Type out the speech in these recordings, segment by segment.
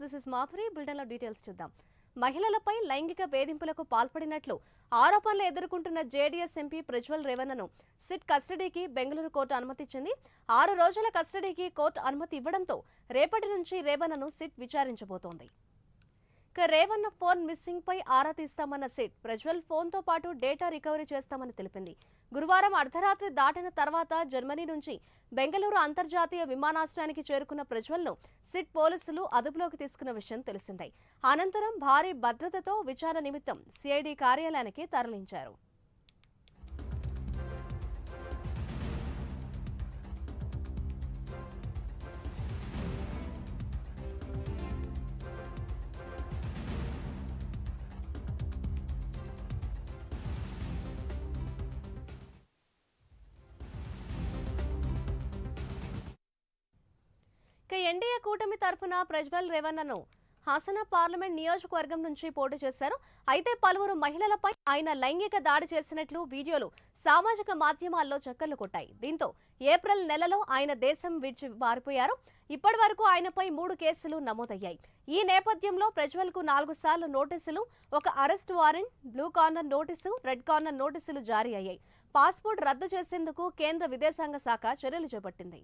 This is Madhuri. బులెటిన్లో details చూద్దాం. మహిళలపై లైంగిక వేధింపులకు పాల్పడినట్లు ఆరోపణలు ఎదుర్కొంటున్న జేడీఎస్ ఎంపీ ప్రజ్వల్ రేవన్నను సిట్ కస్టడీకి బెంగళూరు కోర్టు అనుమతిచ్చింది. 6 రోజుల కస్టడీకి కోర్టు అనుమతి ఇవ్వడంతో రేపటి నుంచి రేవన్నను సిట్ విచారించబోతోంది. రేవన్న ఫోన్ మిస్సింగ్ పై ఆరా తీస్తామన్న సిట్ ప్రజ్వల్ ఫోన్ తో పాటు డేటా రికవరీ చేస్తామని తెలిపింది. గురువారం అర్ధరాత్రి దాటిన తర్వాత జర్మనీ నుంచి బెంగళూరు అంతర్జాతీయ విమానాశ్రయానికి చేరుకున్న ప్రజ్వల్ ను సిట్ పోలీసులు అదుపులోకి తీసుకున్న విషయం తెలిసిందే. అనంతరం భారీ భద్రతతో విచారణ నిమిత్తం సిఐడి కార్యాలయానికి తరలించారు. ఎన్డీఏ కూటమి తరఫున ప్రజ్వల్ రేవన్నను హాసన పార్లమెంట్ నియోజకవర్గం నుంచి పోటీ చేశారు. అయితే పలువురు మహిళలపై ఆయన లైంగిక దాడి చేసినట్లు వీడియోలు సామాజిక మాధ్యమాల్లో చక్కర్లు కొట్టాయి. దీంతో ఏప్రిల్ నెలలో ఆయన దేశం విడిచి పారిపోయారు. ఇప్పటి వరకు ఆయనపై 3 కేసులు నమోదయ్యాయి. ఈ నేపథ్యంలో ప్రజ్వల్ కు 4 సార్లు నోటీసులు, ఒక arrest warrant, blue corner notice, red corner నోటీసులు జారీ అయ్యాయి. పాస్పోర్ట్ రద్దు చేసేందుకు కేంద్ర విదేశాంగ శాఖ చర్యలు చేపట్టింది.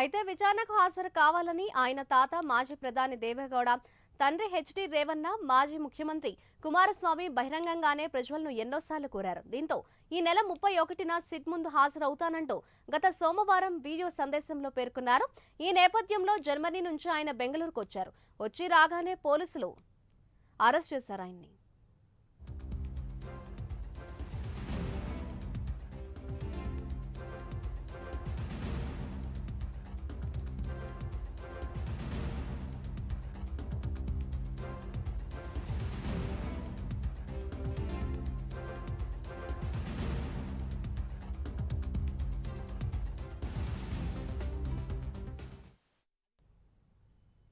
అయితే విచారణకు హాజరు కావాలని ఆయన తాత మాజీ ప్రధాని దేవేగౌడ, తండ్రి హెచ్డి రేవన్న, మాజీ ముఖ్యమంత్రి కుమారస్వామి బహిరంగంగానే ప్రజ్వల్ ను ఎన్నోసార్లు కోరారు. దీంతో ఈ నెల 31న సిట్ ముందు హాజరవుతానంటూ గత సోమవారం వీడియో సందేశంలో పేర్కొన్నారు. ఈ నేపథ్యంలో జర్మనీ నుంచి ఆయన బెంగళూరుకు వచ్చారు. వచ్చి రాగానే పోలీసులు అరెస్ట్ చేశారు ఆయన్ని.